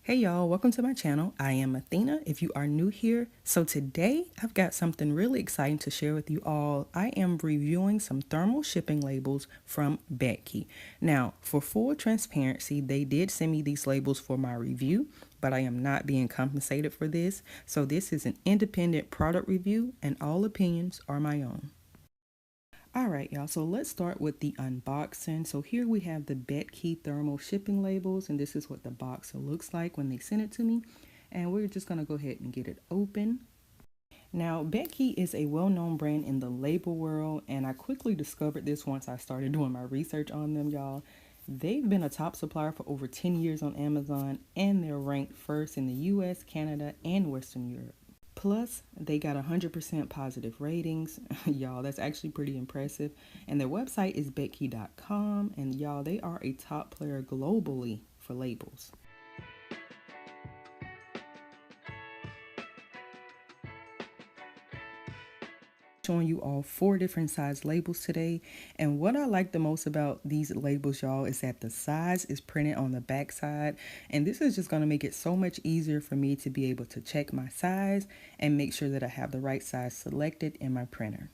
Hey y'all, welcome to my channel. I am Athena if you are new here. So today I've got something really exciting to share with you all. I am reviewing some thermal shipping labels from Betckey. Now, for full transparency, they did send me these labels for my review, but I am not being compensated for this. So this is an independent product review and all opinions are my own. All right, y'all, so let's start with the unboxing. So here we have the Betckey thermal shipping labels, and this is what the box looks like when they send it to me. And we're just gonna go ahead and get it open. Now, Betckey is a well-known brand in the label world, and I quickly discovered this once I started doing my research on them, y'all. They've been a top supplier for over 10 years on Amazon, and they're ranked first in the US, Canada, and Western Europe. Plus, they got 100% positive ratings. Y'all, that's actually pretty impressive. And their website is betckey.com. And y'all, they are a top player globally for labels. Showing you all 4 different size labels today, and what I like the most about these labels, y'all, is that the size is printed on the back side, and this is just going to make it so much easier for me to be able to check my size and make sure that I have the right size selected in my printer.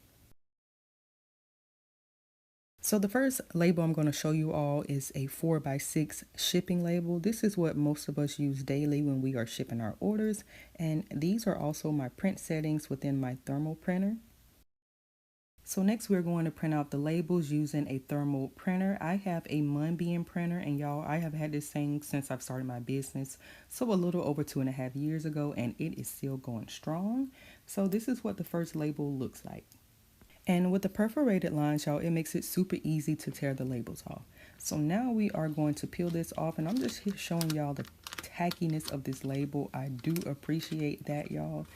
So the first label I'm going to show you all is a 4x6 shipping label. This is what most of us use daily when we are shipping our orders, and these are also my print settings within my thermal printer. So next we're going to print out the labels using a thermal printer. I have a Moonbeam printer, and y'all, I have had this thing since I've started my business, so a little over 2.5 years ago, and it is still going strong. So this is what the first label looks like. And with the perforated lines, y'all, it makes it super easy to tear the labels off. So now we are going to peel this off, and I'm just here showing y'all the tackiness of this label. I do appreciate that, y'all.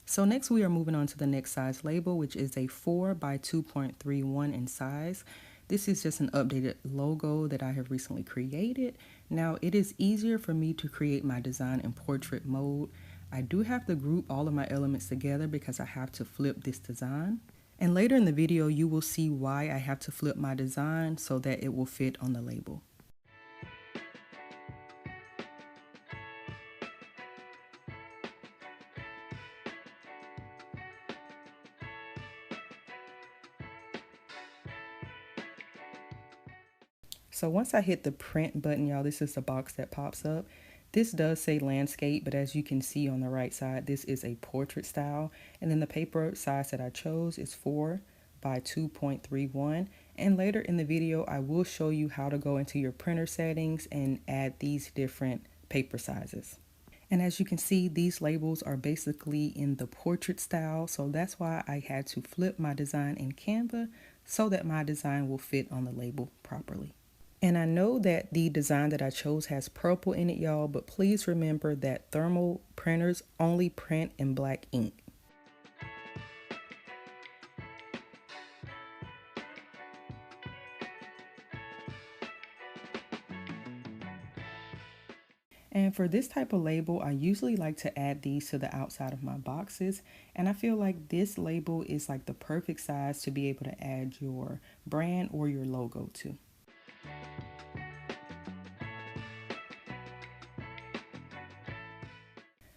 So next we are moving on to the next size label, which is a 4 by 2.31 in size. This is just an updated logo that I have recently created. Now it is easier for me to create my design in portrait mode. I do have to group all of my elements together because I have to flip this design. And later in the video, you will see why I have to flip my design so that it will fit on the label. So once I hit the print button, y'all, this is the box that pops up. This does say landscape, but as you can see on the right side, this is a portrait style. And then the paper size that I chose is 4 by 2.31. And later in the video, I will show you how to go into your printer settings and add these different paper sizes. And as you can see, these labels are basically in the portrait style. So that's why I had to flip my design in Canva so that my design will fit on the label properly. And I know that the design that I chose has purple in it, y'all, but please remember that thermal printers only print in black ink. And for this type of label, I usually like to add these to the outside of my boxes. And I feel like this label is like the perfect size to be able to add your brand or your logo to.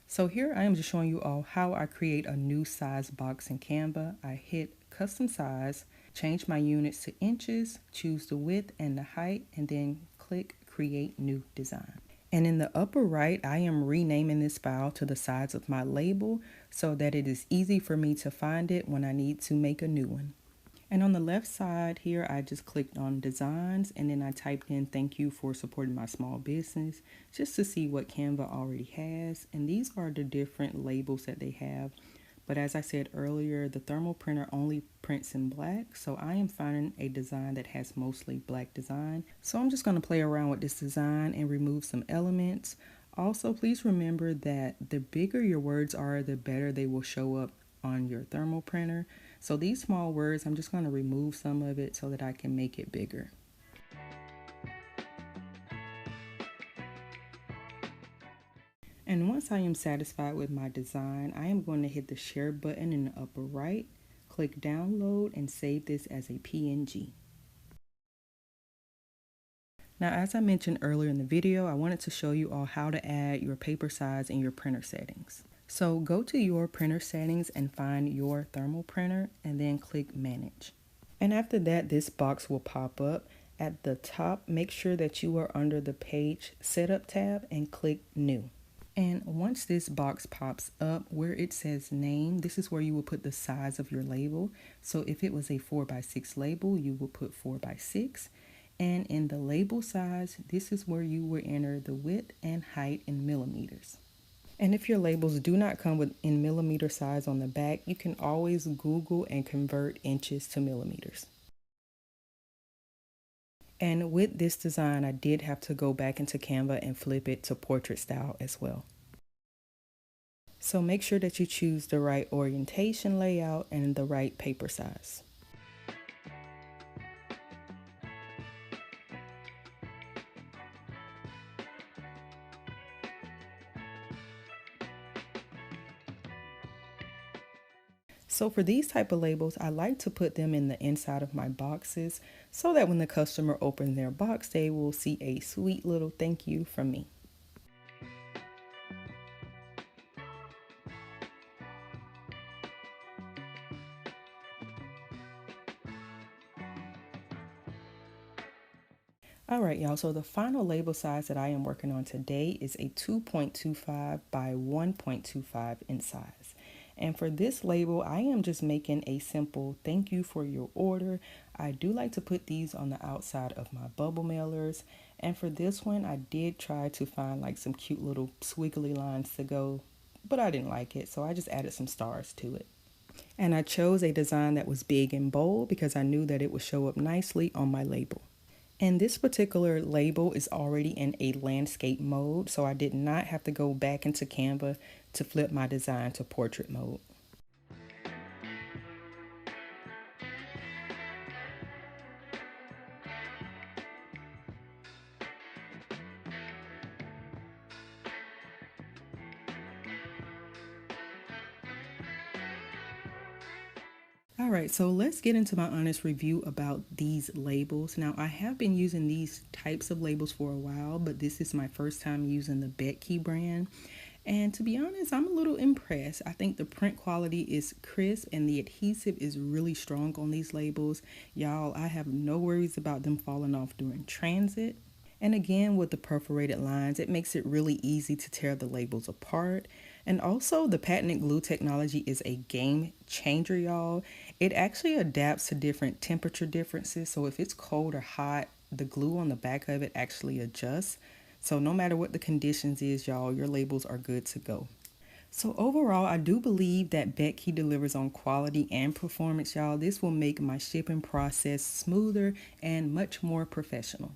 So here I am just showing you all how I create a new size box in Canva. I hit custom size, change my units to inches, choose the width and the height, and then click create new design. And in the upper right, I am renaming this file to the size of my label so that it is easy for me to find it when I need to make a new one. And on the left side here, I just clicked on designs and then I typed in thank you for supporting my small business just to see what Canva already has. And these are the different labels that they have. But as I said earlier, the thermal printer only prints in black. So I am finding a design that has mostly black design. So I'm just going to play around with this design and remove some elements. Also, please remember that the bigger your words are, the better they will show up on your thermal printer. So these small words, I'm just going to remove some of it so that I can make it bigger. And once I am satisfied with my design, I am going to hit the share button in the upper right. Click download and save this as a PNG. Now, as I mentioned earlier in the video, I wanted to show you all how to add your paper size in your printer settings. So go to your printer settings and find your thermal printer and then click manage. And after that, this box will pop up. At the top, make sure that you are under the page setup tab and click new. And once this box pops up where it says name, this is where you will put the size of your label. So if it was a 4x6 label, you will put 4x6. And in the label size, this is where you will enter the width and height in millimeters. And if your labels do not come in millimeter size on the back, you can always Google and convert inches to millimeters. And with this design, I did have to go back into Canva and flip it to portrait style as well. So make sure that you choose the right orientation layout and the right paper size. So for these type of labels, I like to put them in the inside of my boxes so that when the customer opens their box, they will see a sweet little thank you from me. All right, y'all, so the final label size that I am working on today is a 2.25 by 1.25 in size. And for this label, I am just making a simple thank you for your order. I do like to put these on the outside of my bubble mailers. And for this one, I did try to find like some cute little squiggly lines to go, but I didn't like it, so I just added some stars to it. And I chose a design that was big and bold because I knew that it would show up nicely on my label. And this particular label is already in a landscape mode, so I did not have to go back into Canva to flip my design to portrait mode. All right, so let's get into my honest review about these labels. Now, I have been using these types of labels for a while, but this is my first time using the Betckey brand. And to be honest, I'm a little impressed. I think the print quality is crisp and the adhesive is really strong on these labels. Y'all, I have no worries about them falling off during transit. And again, with the perforated lines, it makes it really easy to tear the labels apart. And also, the patented glue technology is a game changer, y'all. It actually adapts to different temperature differences. So if it's cold or hot, the glue on the back of it actually adjusts. So no matter what the conditions is, y'all, your labels are good to go. So overall, I do believe that Betckey delivers on quality and performance, y'all. This will make my shipping process smoother and much more professional.